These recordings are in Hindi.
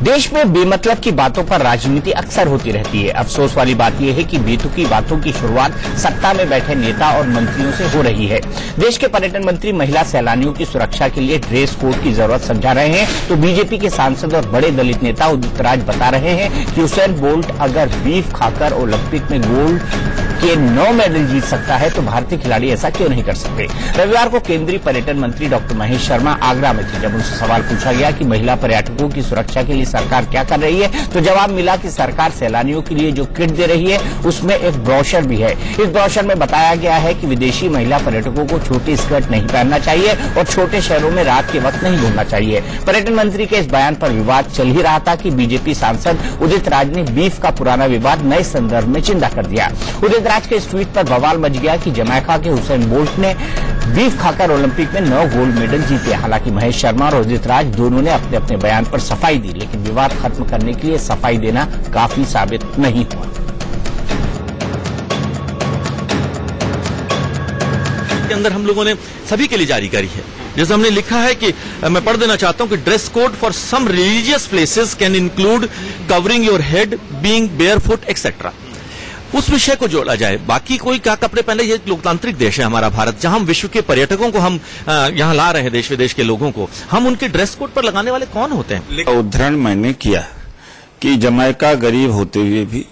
देश में बेमतलब की बातों पर राजनीति अक्सर होती रहती है। अफसोस वाली बात यह है कि बेतुकी बातों की शुरुआत सत्ता में बैठे नेता और मंत्रियों से हो रही है। देश के पर्यटन मंत्री महिला सैलानियों की सुरक्षा के लिए ड्रेस कोड की जरूरत समझा रहे हैं, तो बीजेपी के सांसद और बड़े दलित नेता उदित राज बता रहे हैं कि हुसैन बोल्ट अगर बीफ खाकर ओलंपिक में गोल्ड के 9 मेडल जीत सकता है तो भारतीय खिलाड़ी ऐसा क्यों नहीं कर सकते। रविवार को केंद्रीय पर्यटन मंत्री डॉक्टर महेश शर्मा आगरा में थे। जब उनसे सवाल पूछा गया कि महिला पर्यटकों की सुरक्षा के लिए सरकार क्या कर रही है, तो जवाब मिला कि सरकार सैलानियों के लिए जो किट दे रही है उसमें एक ब्रोशर भी है। इस ब्रोशर में बताया गया है कि विदेशी महिला पर्यटकों को छोटी स्कर्ट नहीं पहनना चाहिए और छोटे शहरों में रात के वक्त नहीं घूमना चाहिए। पर्यटन मंत्री के इस बयान पर विवाद चल ही रहा था कि बीजेपी सांसद उदित राज ने बीफ का पुराना विवाद नए संदर्भ में चिंता कर दिया। उदित राज के इस ट्वीट पर बवाल मच गया कि जमैका के हुसैन बोल्ट ने बीफ खाकर ओलंपिक में 9 गोल्ड मेडल जीते। हालांकि महेश शर्मा और उदित राज दोनों ने अपने अपने बयान पर सफाई दी, लेकिन विवाद खत्म करने के लिए सफाई देना काफी साबित नहीं हुआ। के अंदर हम लोगों ने सभी के लिए जारी करी है। जैसे हमने लिखा है कि मैं पढ़ देना चाहता हूं कि dress code for some religious places can include covering your head, being barefoot etcetera. उस विषय को जोड़ा जाए। बाकी कोई क्या कपड़े पहने, ये लोकतांत्रिक देश है हमारा भारत, जहां हम विश्व के पर्यटकों को हम यहां ला रहे हैं, देश विदेश के लोगों को। हम उनके ड्रेस कोड पर लगाने वाले कौन होते हैं? उदाहरण मैंने किया कि जमैका गरीब होते हुए भी,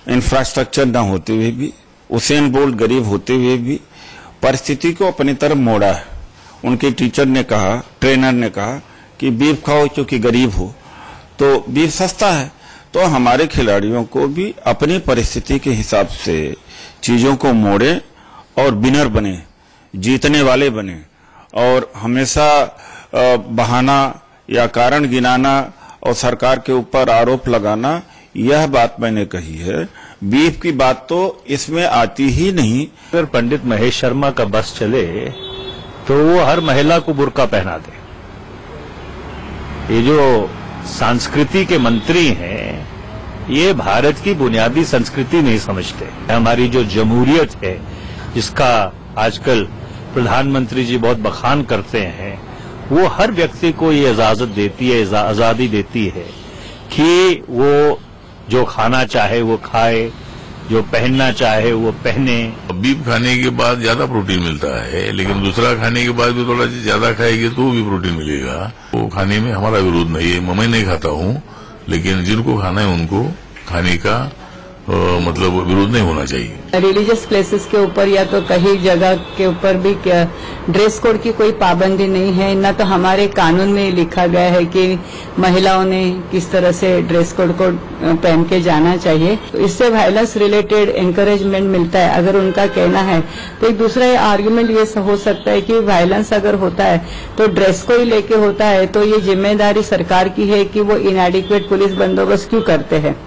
इंफ्रास्ट्रक्चर न होते हुए भी, हुसैन बोल्ट गरीब होते हुए भी परिस्थिति को अपनी तरफ मोड़ा है। उनके टीचर ने कहा, ट्रेनर ने कहा कि बीफ खाओ क्योंकि गरीब हो, तो बीफ सस्ता है। तो हमारे खिलाड़ियों को भी अपनी परिस्थिति के हिसाब से चीजों को मोड़े और विनर बने, जीतने वाले बने, और हमेशा बहाना या कारण गिनाना और सरकार के ऊपर आरोप लगाना, यह बात मैंने कही है। बीफ की बात तो इसमें आती ही नहीं। अगर पंडित महेश शर्मा का बस चले तो वो हर महिला को बुर्का पहना दे। ये जो संस्कृति के मंत्री हैं, ये भारत की बुनियादी संस्कृति नहीं समझते। हमारी जो जमहूरियत है, जिसका आजकल प्रधानमंत्री जी बहुत बखान करते हैं, वो हर व्यक्ति को ये इजाजत देती है, आजादी देती है कि वो जो खाना चाहे वो खाए, जो पहनना चाहे वो पहने। बीफ खाने के बाद ज्यादा प्रोटीन मिलता है, लेकिन दूसरा खाने के बाद भी थोड़ा ज्यादा खाएगी तो भी प्रोटीन मिलेगा। वो खाने में हमारा विरोध नहीं है, मैं नहीं खाता हूँ, लेकिन जिनको खाना है उनको खाने का मतलब विरोध नहीं होना चाहिए। रिलीजियस प्लेसेस के ऊपर या तो कहीं जगह के ऊपर भी ड्रेस कोड की कोई पाबंदी नहीं है, न तो हमारे कानून में लिखा गया है कि महिलाओं ने किस तरह से ड्रेस कोड को पहन के जाना चाहिए। तो इससे वायलेंस रिलेटेड एनकरेजमेंट मिलता है, अगर उनका कहना है। तो एक दूसरा आर्गुमेंट ये हो सकता है कि वायलेंस अगर होता है तो ड्रेस को ही लेके होता है, तो ये जिम्मेदारी सरकार की है कि वो इनएडिक्वेट पुलिस बंदोबस्त क्यों करते हैं।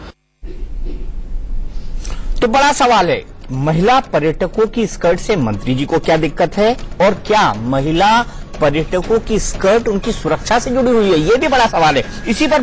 तो बड़ा सवाल है, महिला पर्यटकों की स्कर्ट से मंत्री जी को क्या दिक्कत है, और क्या महिला पर्यटकों की स्कर्ट उनकी सुरक्षा से जुड़ी हुई है, ये भी बड़ा सवाल है। इसी पर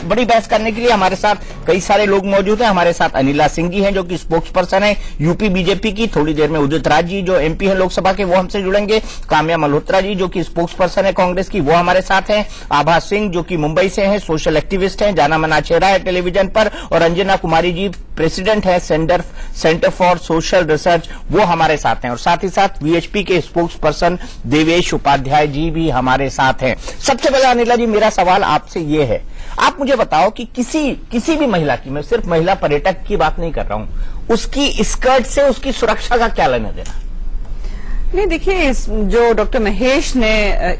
बड़ी बहस करने के लिए हमारे साथ कई सारे लोग मौजूद हैं। हमारे साथ अनिला सिंह जी हैं, जो कि स्पोक्स पर्सन है यूपी बीजेपी की। थोड़ी देर में उदित राज जी, जो एमपी है लोकसभा के, वो हमसे जुड़ेंगे। काम्या मल्होत्रा जी, जो कि स्पोक्स पर्सन है कांग्रेस की, वो हमारे साथ हैं। आभा सिंह, जो कि मुंबई से हैं, सोशल एक्टिविस्ट हैं, जाना माना चेहरा है टेलीविजन पर। और अंजना कुमारी जी, प्रेसिडेंट है सेंटर फॉर सोशल रिसर्च, वो हमारे साथ हैं। और साथ ही साथ वीएचपी के स्पोक्स पर्सन देवेश उपाध्याय जी भी हमारे साथ हैं। सबसे पहले अनिला जी, मेरा सवाल आपसे ये है, आप मुझे बताओ कि किसी भी महिला की, मैं सिर्फ महिला पर्यटक की बात नहीं कर रहा हूं, उसकी स्कर्ट से उसकी सुरक्षा का क्या लेना देना? नहीं, देखिए, जो डॉक्टर महेश ने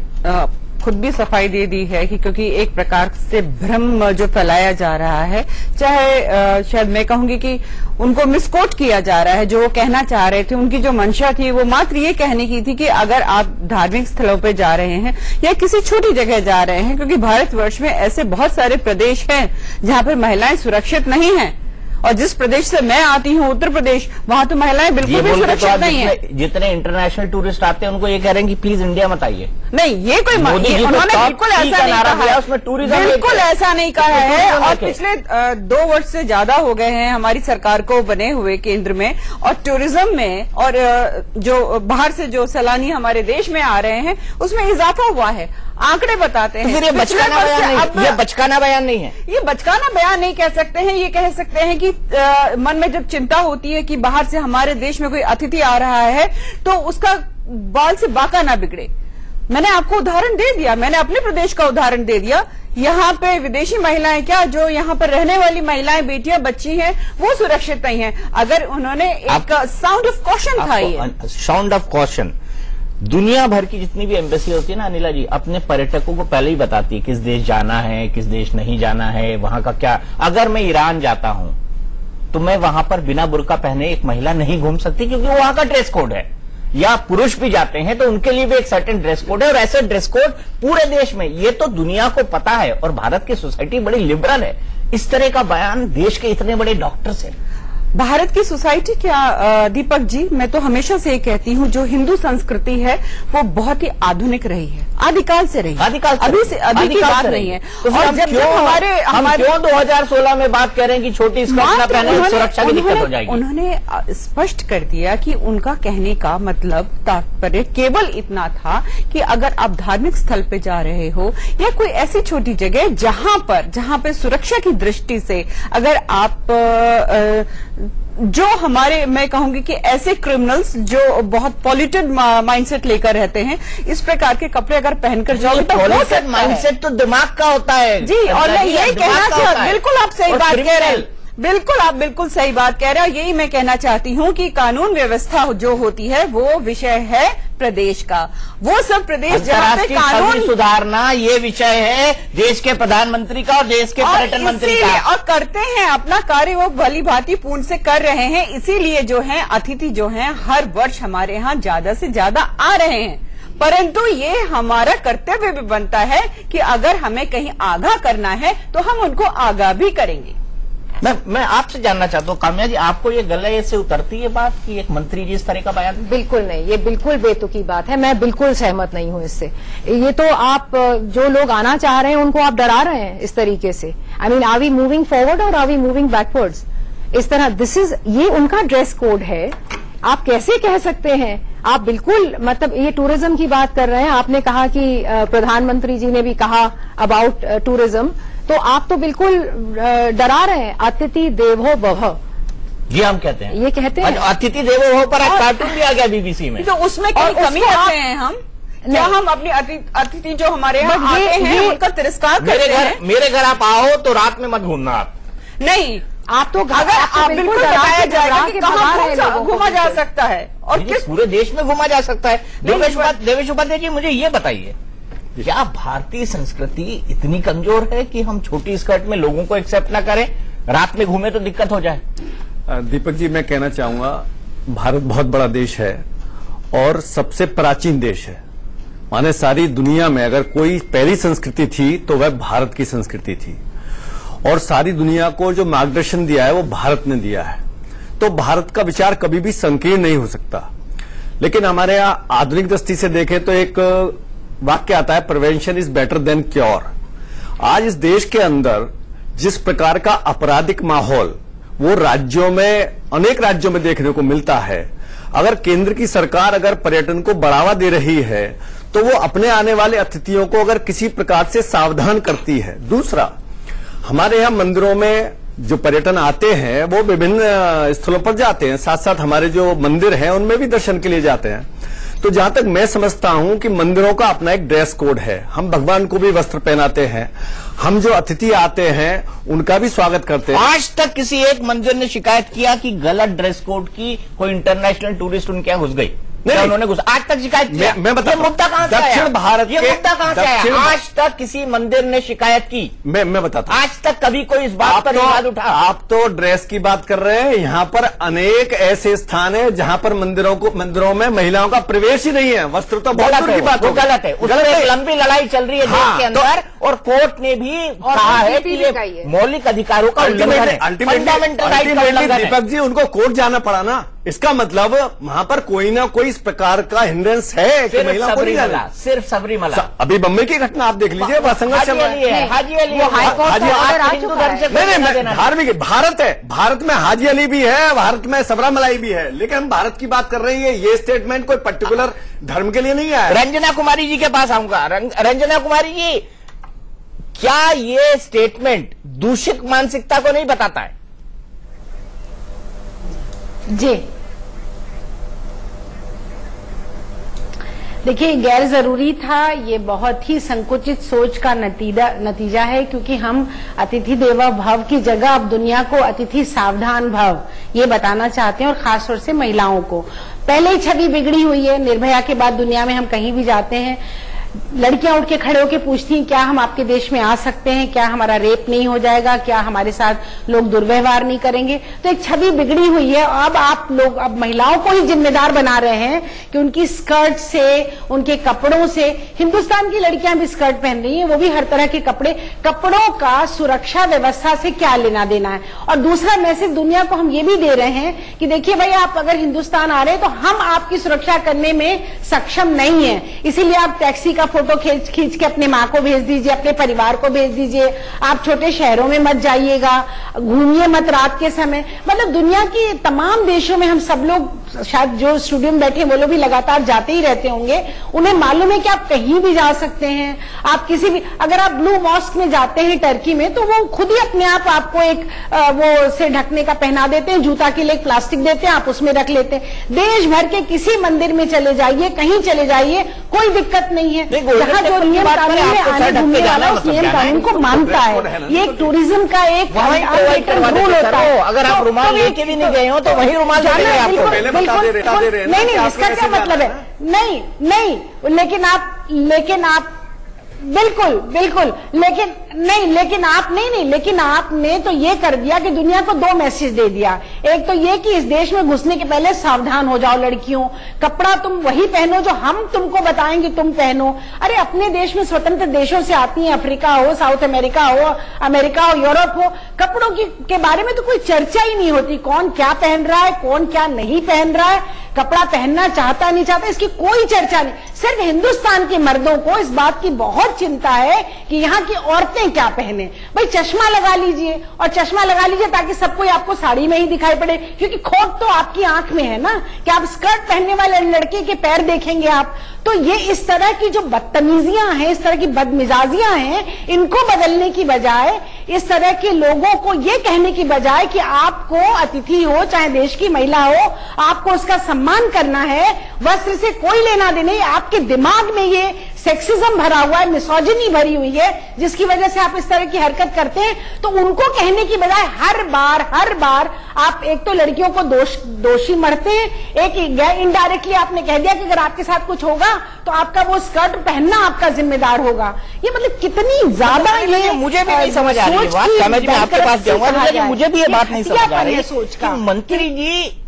खुद भी सफाई दे दी है कि क्योंकि एक प्रकार से भ्रम जो फैलाया जा रहा है, चाहे शायद मैं कहूंगी कि उनको मिसकोट किया जा रहा है। जो वो कहना चाह रहे थे, उनकी जो मंशा थी, वो मात्र ये कहने की थी कि अगर आप धार्मिक स्थलों पर जा रहे हैं या किसी छोटी जगह जा रहे हैं, क्योंकि भारतवर्ष में ऐसे बहुत सारे प्रदेश हैं जहां पर महिलाएं सुरक्षित नहीं हैं, और जिस प्रदेश से मैं आती हूँ, उत्तर प्रदेश, वहां तो महिलाएं बिल्कुल भी सुरक्षित नहीं है। जितने इंटरनेशनल टूरिस्ट आते हैं उनको ये कह रहे हैं कि प्लीज इंडिया मत आइए। नहीं, ये कोई उन्होंने बिल्कुल ऐसा नहीं कहा है, उसमें टूरिज्म बिल्कुल ऐसा नहीं कहा है। और पिछले 2 वर्ष से ज्यादा हो गए हैं हमारी सरकार को बने हुए केंद्र में, और टूरिज्म में और जो बाहर से जो सैलानी हमारे देश में आ रहे हैं उसमें इजाफा हुआ है। आंकड़े बताते हैं। ये बचकाना बयान नहीं है। ये बचकाना बयान नहीं कह सकते हैं। ये कह सकते हैं कि मन में जब चिंता होती है कि बाहर से हमारे देश में कोई अतिथि आ रहा है तो उसका बाल से बाका ना बिगड़े। मैंने आपको उदाहरण दे दिया, मैंने अपने प्रदेश का उदाहरण दे दिया। यहाँ पे विदेशी महिलाएं क्या, जो यहाँ पर रहने वाली महिलाएं, बेटियां, बच्ची हैं, वो सुरक्षित नहीं हैं। अगर उन्होंने एक साउंड ऑफ कॉशन था, ये साउंड ऑफ कॉशन दुनिया भर की जितनी भी एम्बेसी होती है ना अनिला जी, अपने पर्यटकों को पहले ही बताती है किस देश जाना है, किस देश नहीं जाना है, वहां का क्या। अगर मैं ईरान जाता हूं तो मैं वहां पर बिना बुर्का पहने एक महिला नहीं घूम सकती, क्योंकि वहां का ड्रेस कोड है। या पुरुष भी जाते हैं तो उनके लिए भी एक सर्टेन ड्रेस कोड है, और ऐसे ड्रेस कोड पूरे देश में, ये तो दुनिया को पता है। और भारत की सोसाइटी बड़ी लिबरल है। इस तरह का बयान देश के इतने बड़े डॉक्टर्स हैं। भारत की सोसाइटी क्या दीपक जी, मैं तो हमेशा से ये कहती हूँ, जो हिंदू संस्कृति है वो बहुत ही आधुनिक रही है, आदिकाल से रही है, अभी की बात नहीं है। तो और जब हमारे क्यों 2016 में बात कर रहे हैं कि छोटी स्कर्ट न पहने सुरक्षा की दिक्कत हो जाएगी। उन्होंने स्पष्ट कर दिया कि उनका कहने का मतलब, तात्पर्य केवल इतना था कि अगर आप धार्मिक स्थल पे जा रहे हो या कोई ऐसी छोटी जगह जहां पर सुरक्षा की दृष्टि से अगर आप जो हमारे, मैं कहूंगी कि ऐसे क्रिमिनल्स जो बहुत पॉल्यूटेड माइंडसेट लेकर रहते हैं, इस प्रकार के कपड़े अगर पहनकर जाओगे तो पॉल्यूटेड माइंडसेट तो दिमाग का होता है जी। और मैं यही कहना चाहती, बिल्कुल आप सही बात कह रहे हैं, बिल्कुल आप बिल्कुल सही बात कह रहे हैं। यही मैं कहना चाहती हूँ कि कानून व्यवस्था जो होती है वो विषय है प्रदेश का। वो सब प्रदेश जहाँ पे कानून सुधारना ये विषय है देश के प्रधानमंत्री का और देश के पर्यटन मंत्री का, और करते हैं अपना कार्य वो भली भांति पूर्ण से कर रहे हैं। इसीलिए जो है अतिथि जो है हर वर्ष हमारे यहाँ ज्यादा से ज्यादा आ रहे हैं। परंतु ये हमारा कर्तव्य भी बनता है कि अगर हमें कहीं आगाह करना है तो हम उनको आगाह भी करेंगे। मैं आपसे जानना चाहता हूँ काम्या जी, आपको ये गले से उतरती है बात कि एक मंत्री जी इस तरह का बयान? बिल्कुल नहीं, ये बिल्कुल बेतुकी बात है। मैं बिल्कुल सहमत नहीं हूँ इससे। ये तो आप जो लोग आना चाह रहे हैं उनको आप डरा रहे हैं इस तरीके से। I mean, are we moving forward और आर वी मूविंग बैकवर्ड्स? इस तरह ये उनका ड्रेस कोड है, आप कैसे कह सकते हैं? आप बिल्कुल, मतलब ये टूरिज्म की बात कर रहे हैं, आपने कहा कि प्रधानमंत्री जी ने भी कहा अबाउट टूरिज्म, तो आप तो बिल्कुल डरा रहे हैं। अतिथि देवो भव, जी हम कहते हैं, ये कहते हैं। अतिथि देवो भव पर कार्टून भी आ गया बीबीसी में, तो उसमें कोई कमी करते हैं हम? क्या हम अपनी अतिथि जो हमारे यहाँ आते हैं उनका तिरस्कार करते हैं? मेरे घर आप आओ तो रात में मत घूमना आप। नहीं, आप तो अगर आप बिल्कुल बताया जाएगा कि कहाँ घूमा जा सकता है और किस पूरे देश में घूमा जा सकता है। देवेश उपाध्याय जी, मुझे ये बताइए, क्या भारतीय संस्कृति इतनी कमजोर है कि हम छोटी स्कर्ट में लोगों को एक्सेप्ट ना करें, रात में घूमे तो दिक्कत हो जाए? दीपक जी, मैं कहना चाहूंगा, भारत बहुत बड़ा देश है और सबसे प्राचीन देश है। माने सारी दुनिया में अगर कोई पहली संस्कृति थी तो वह भारत की संस्कृति थी, और सारी दुनिया को जो मार्गदर्शन दिया है वो भारत ने दिया है। तो भारत का विचार कभी भी संकीर्ण नहीं हो सकता। लेकिन हमारे यहाँ आधुनिक दृष्टि से देखें तो एक वाक्य आता है, prevention is better than cure. आज इस देश के अंदर जिस प्रकार का आपराधिक माहौल वो राज्यों में, अनेक राज्यों में देखने को मिलता है, अगर केंद्र की सरकार अगर पर्यटन को बढ़ावा दे रही है तो वो अपने आने वाले अतिथियों को अगर किसी प्रकार से सावधान करती है। दूसरा, हमारे यहाँ मंदिरों में जो पर्यटन आते हैं वो विभिन्न स्थलों पर जाते हैं, साथ साथ हमारे जो मंदिर हैं उनमें भी दर्शन के लिए जाते हैं। तो जहां तक मैं समझता हूं कि मंदिरों का अपना एक ड्रेस कोड है, हम भगवान को भी वस्त्र पहनाते हैं, हम जो अतिथि आते हैं उनका भी स्वागत करते हैं। आज तक किसी एक मंदिर ने शिकायत किया कि गलत ड्रेस कोड की कोई इंटरनेशनल टूरिस्ट उनके यहाँ घुस गई? नहीं, उन्होंने घुस आज तक शिकायत किया? मैं बता, ये मुद्दा कहां से आया? दक्षिण भारत ये मुद्दा कहां से आया? आज तक किसी मंदिर ने शिकायत की? मैं बताता हूं, आज तक कभी कोई इस बात पर आवाज उठा? आप तो ड्रेस की बात कर रहे हैं, यहाँ पर अनेक ऐसे स्थान है जहाँ पर मंदिरों में महिलाओं का प्रवेश ही नहीं है। वस्त्र तो बहुत दूर की बात हो, गलत है। उसमें एक लंबी लड़ाई चल रही है देश के अंदर, और कोर्ट ने भी कहा है कि ये मौलिक अधिकारों का उल्लंघन है, फंडामेंटल राइट का उल्लंघन है। दीपक जी, उनको कोर्ट जाना पड़ा ना, इसका मतलब वहां पर कोई ना कोई इस प्रकार का हिंड्रेंस है कि महिला को नहीं जाना। सिर्फ सबरीमला। अभी बम्बई की घटना आप देख लीजिए, प्रसंग चल रहा है। हाजी अली धार्मिक भारत है, भारत में हाजी अली भी है, भारत में सबरीमलाई भी है, लेकिन हम भारत की बात कर रहे हैं। ये स्टेटमेंट कोई पर्टिकुलर धर्म के लिए नहीं है। रंजना कुमारी जी के पास आऊंगा। रंजना कुमारी जी, क्या ये स्टेटमेंट दूषित मानसिकता को नहीं बताता है? जी देखिए, गैर जरूरी था, ये बहुत ही संकुचित सोच का नतीजा है, क्योंकि हम अतिथि देवो भव की जगह अब दुनिया को अतिथि सावधान भव ये बताना चाहते हैं, और खासतौर से महिलाओं को। पहले ही छवि बिगड़ी हुई है, निर्भया के बाद दुनिया में हम कहीं भी जाते हैं, लड़कियां उठ के खड़े होकर पूछती हैं क्या हम आपके देश में आ सकते हैं, क्या हमारा रेप नहीं हो जाएगा, क्या हमारे साथ लोग दुर्व्यवहार नहीं करेंगे। तो एक छवि बिगड़ी हुई है। अब आप लोग अब महिलाओं को ही जिम्मेदार बना रहे हैं कि उनकी स्कर्ट से, उनके कपड़ों से, हिंदुस्तान की लड़कियां भी स्कर्ट पहन रही हैं, वो भी हर तरह के कपड़ों का सुरक्षा व्यवस्था से क्या लेना देना है। और दूसरा मैसेज दुनिया को हम ये भी दे रहे हैं कि देखिए भाई, आप अगर हिंदुस्तान आ रहे हैं तो हम आपकी सुरक्षा करने में सक्षम नहीं है, इसीलिए आप टैक्सी का फोटो खींच के अपने माँ को भेज दीजिए, अपने परिवार को भेज दीजिए, आप छोटे शहरों में मत जाइएगा, घूमिए मत रात के समय। मतलब दुनिया के तमाम देशों में हम सब लोग, शायद जो स्टूडियो में बैठे वो लोग भी लगातार जाते ही रहते होंगे, उन्हें मालूम है कि आप कहीं भी जा सकते हैं। आप किसी भी, अगर आप ब्लू मॉस्क में जाते हैं टर्की में, तो वो खुद ही अपने आप आपको एक वो से ढकने का पहना देते हैं, जूता के लिए प्लास्टिक देते हैं, आप उसमें रख लेते हैं। देश भर के किसी मंदिर में चले जाइए, कहीं चले जाइए, कोई दिक्कत नहीं है। जहाँ जो नियम कानून में आने घूमने वाला उस नियम कानून को मानता है। ये टूरिज्म का एक रूल होता है। अगर आप रुमाल लेके भी नहीं गए हो तो वही रुमाल नहीं, इसका क्या मतलब है? नहीं, लेकिन आप बिल्कुल, लेकिन आपने तो ये कर दिया कि दुनिया को दो मैसेज दे दिया। एक तो ये कि इस देश में घुसने के पहले सावधान हो जाओ लड़कियों, कपड़ा तुम वही पहनो जो हम तुमको बताएंगे तुम पहनो। अरे अपने देश में स्वतंत्र देशों से आती हैं, अफ्रीका हो, साउथ अमेरिका हो, यूरोप हो, कपड़ों के बारे में तो कोई चर्चा ही नहीं होती। कौन क्या पहन रहा है, कौन क्या नहीं पहन रहा है, कपड़ा पहनना चाहता नहीं चाहता, इसकी कोई चर्चा नहीं। सिर्फ हिंदुस्तान के मर्दों को इस बात की बहुत चिंता है कि यहाँ की औरतें क्या पहने। भाई चश्मा लगा लीजिए, और चश्मा लगा लीजिए ताकि सब कोई आपको साड़ी में ही दिखाई पड़े, क्योंकि खोट तो आपकी आंख में है ना, कि आप स्कर्ट पहनने वाले लड़के के पैर देखेंगे आप। तो ये इस तरह की जो बदतमीजियां हैं, इस तरह की बदमिजाजियां हैं, इनको बदलने की बजाय, इस तरह के लोगों को ये कहने की बजाय कि आपको अतिथि हो चाहे देश की महिला हो, आपको उसका सम्मान करना है, वस्त्र से कोई लेना देना, आपके दिमाग में ये सेक्सिज्म भरा हुआ है, मिसोजिनी भरी हुई है, जिसकी वजह से आप इस तरह की हरकत करते हैं। तो उनको कहने की बजाय हर बार आप एक तो लड़कियों को दोषी मरते हैं, एक इनडायरेक्टली आपने कह दिया कि अगर आपके साथ कुछ होगा तो आपका वो स्कर्ट पहनना आपका जिम्मेदार होगा। ये मतलब कितनी ज्यादा, ये मुझे भी नहीं समझ आ रही बात। समझ में आपके पास जाऊंगा, मुझे भी ये बात नहीं समझ आ रही सोच का। मंत्री जी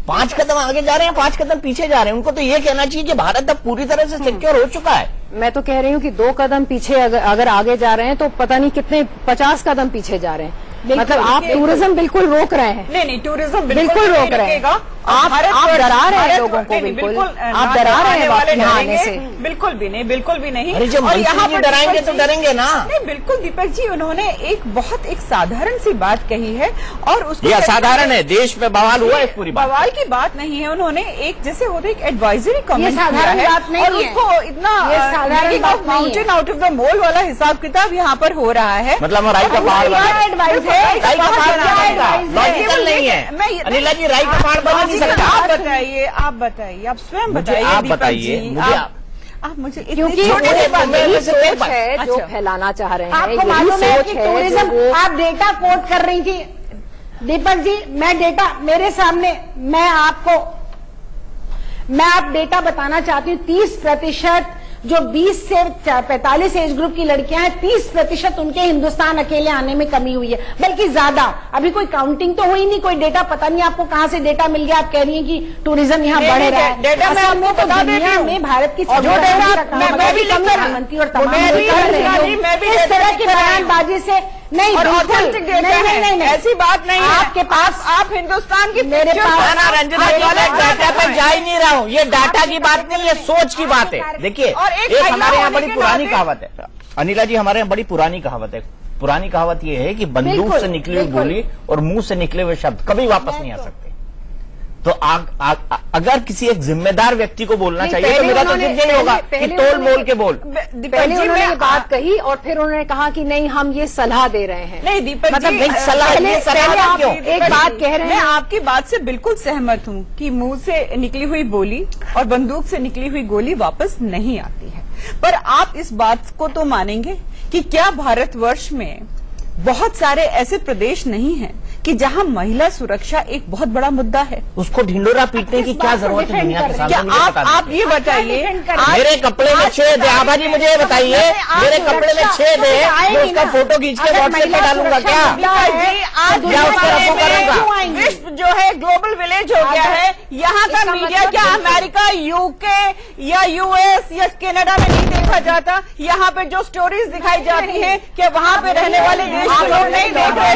5 कदम आगे जा रहे हैं, 5 कदम पीछे जा रहे हैं। उनको तो ये कहना चाहिए कि भारत अब पूरी तरह से सिक्योर हो चुका है। मैं तो कह रही हूँ कि 2 कदम पीछे अगर आगे जा रहे हैं तो पता नहीं कितने 50 कदम पीछे जा रहे हैं। मतलब आप टूरिज्म बिल्कुल रोक रहे हैं। नहीं, टूरिज्म बिल्कुल रोक रहे हैं। आप डरा रहे हैं लोगों को, बिल्कुल आप डरा रहे हैं यहाँ आने से। बिल्कुल भी नहीं। अरे जब यहाँ पर डराएंगे तो डरेंगे ना। नहीं, बिल्कुल दीपक जी, उन्होंने एक साधारण सी बात कही है, और उसको ये असाधारण है, देश में बवाल हुआ है पूरी बात। बवाल की बात नहीं है। उन्होंने एक जैसे होता है एक एडवाइजरी कमेंट किया है, और उसको इतना mountain out of the mole वाला हिसाब किताब यहाँ पर हो रहा है। मतलब राई का पहाड़ एडवाइस है, लॉजिकल नहीं है। अनिला जी, राई का पहाड़ बना नहीं सकता। आप बताइए, आप स्वयं बताइए, आप बताइए मुझे। आप मुझे, क्योंकि यही सोच है जो फैलाना चाह रहे हैं। आपको मालूम है कि टूरिज्म, आप डेटा कोट कर रही थी दीपक जी, मैं डेटा मेरे सामने, मैं आप डेटा बताना चाहती हूँ। 30% जो 20 से 45 एज ग्रुप की लड़कियां हैं, 30% उनके हिंदुस्तान अकेले आने में कमी हुई है, बल्कि ज्यादा। अभी कोई काउंटिंग तो हुई नहीं, कोई डेटा पता नहीं आपको कहां से डेटा मिल गया। आप कह रही हैं कि टूरिज्म यहाँ बढ़ रहा है। डेटा मैं आपको बता देती हूं में भारत की मैं भी प्रधानमंत्री और तमाम इस तरह की बयानबाजी से नहीं, और ऑथेंटिक डेटा है, ऐसी बात नहीं है आपके पास। आप हिंदुस्तान की मेरे पास रंजना डाटा पे जा ही नहीं रहा हूँ। ये डाटा की बात नहीं, ये सोच की बात है। देखिए, एक हमारे यहाँ बड़ी पुरानी कहावत है अनिला जी, हमारे यहाँ बड़ी पुरानी कहावत है। पुरानी कहावत ये है कि बंदूक से निकली हुई गोली और मुंह से निकले हुए शब्द कभी वापस नहीं आ सकते। तो अगर किसी एक जिम्मेदार व्यक्ति को बोलना चाहिए तो मेरा तो यही होगा कि तोल मोल के बोल। पहले उन्होंने ये बात कही और फिर उन्होंने कहा कि नहीं, हम ये सलाह दे रहे हैं। नहीं दीपक मतलब जी, नहीं सलाह, आप क्यों एक बात कह रहे हैं। मैं आपकी बात से बिल्कुल सहमत हूँ कि मुंह से निकली हुई बोली और बंदूक से निकली हुई गोली वापस नहीं आती है, पर आप इस बात को तो मानेंगे कि क्या भारतवर्ष में बहुत सारे ऐसे प्रदेश नहीं हैं कि जहां महिला सुरक्षा एक बहुत बड़ा मुद्दा है? उसको ढिंडोरा पीटने की क्या जरूरत है दुनिया के सामने? क्या आप ये बताइए, मेरे कपड़े में छेद है, आभा जी मुझे बताइए, मेरे कपड़े में छेद है, मैं उसका फोटो खींच के व्हाट्सएप पे डालूंगा क्या? क्या उसको रफू करूंगा? विश्व जो है ग्लोबल विलेज हो गया है। यहाँ का मीडिया क्या अमेरिका, यूके या यूएस या कनाडा में नहीं देखा जाता? यहाँ पे जो स्टोरीज दिखाई जाती है कि वहाँ पे रहने वाले देश के लोग नहीं देख रहे,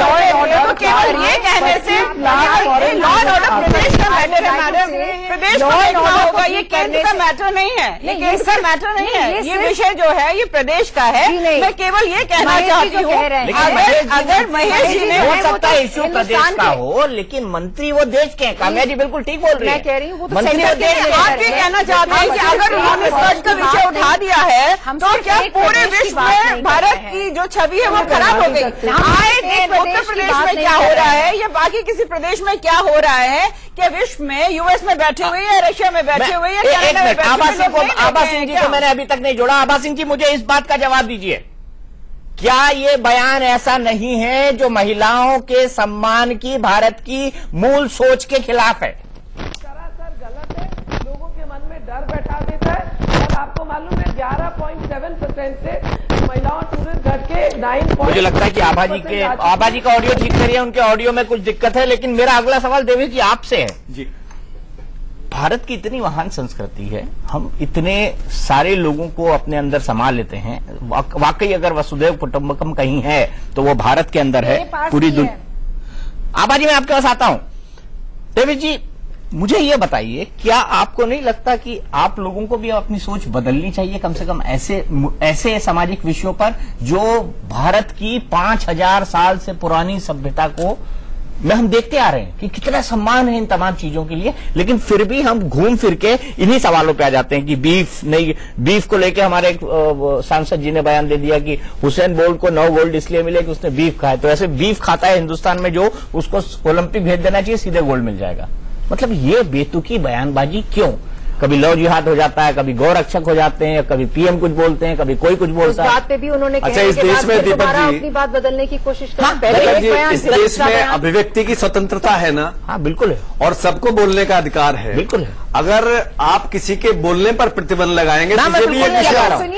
तो केवल ये कहने से लॉ एंड ऑर्डर प्रदेश का मैटर है मैडम, प्रदेश में क्या होगा ये केंद्र का मैटर नहीं है, ये केंद्र का मैटर नहीं है। ये विषय जो है ये प्रदेश का है। मैं केवल ये कहना चाहती हूँ, अगर महेश जी ने हो सकता है इश्यू प्रदेश का हो, लेकिन मंत्री वो देश के हैं। काम्या जी बिल्कुल ठीक बोल रही है। मैं कह रही हूँ मंत्री वो देश के। आप ये कहना चाहते हैं कि अगर उन्होंने सर्च का विषय उठा दिया है तो क्या पूरे विश्व में भारत की जो छवि है वो खराब हो गई? उत्तर प्रदेश में क्या हो रहा है या बाकी किसी प्रदेश में क्या हो रहा है? क्या विश्व में यूएस में बैठे हुए या रशिया में बैठे हुए या कनाडा में बैठे हुए? आभा सिंह जी को मैंने अभी तक नहीं जोड़ा। आभा सिंह जी मुझे इस बात का जवाब दीजिए, क्या ये बयान ऐसा नहीं है जो महिलाओं के सम्मान की भारत की मूल सोच के खिलाफ है? सरासर गलत है, लोगों के मन में डर बैठा देता है। और आपको मालूम है 11.7% से महिलाओं टूरिस्ट घट के 9. मुझे लगता है कि आभा जी का ऑडियो ठीक करिए, उनके ऑडियो में कुछ दिक्कत है। लेकिन मेरा अगला सवाल देवी जी आपसे है। जी, भारत की इतनी महान संस्कृति है, हम इतने सारे लोगों को अपने अंदर समा लेते हैं। वाकई अगर वसुधैव कुटुंबकम कहीं है तो वो भारत के अंदर है, पूरी दुनिया। आभा जी मैं आपके पास आता हूं। देवी जी मुझे ये बताइए, क्या आपको नहीं लगता कि आप लोगों को भी अपनी सोच बदलनी चाहिए कम से कम ऐसे सामाजिक विषयों पर जो भारत की 5000 साल से पुरानी सभ्यता को में हम देखते आ रहे हैं कि कितना सम्मान है इन तमाम चीजों के लिए, लेकिन फिर भी हम घूम फिर के इन्हीं सवालों पे आ जाते हैं कि बीफ को लेके हमारे एक सांसद जी ने बयान दे दिया कि हुसैन बोल्ट को 9 गोल्ड इसलिए मिले कि उसने बीफ खाया। तो ऐसे बीफ खाता है हिंदुस्तान में जो उसको ओलंपिक भेज देना चाहिए, सीधे गोल्ड मिल जाएगा। मतलब ये बेतुकी बयानबाजी क्यों? कभी लव जिहाद हो जाता है, कभी गौ रक्षक हो जाते हैं, कभी पीएम कुछ बोलते हैं, कभी कोई कुछ बोलता है। इस बात पे भी उन्होंने अच्छा, इस देश में दीपक जी अपनी बात बदलने की कोशिश कर। इस देश में अभिव्यक्ति की स्वतंत्रता है ना? हाँ बिल्कुल है, और सबको बोलने का अधिकार है। बिल्कुल है। अगर आप किसी के बोलने पर प्रतिबंध लगाएंगे तो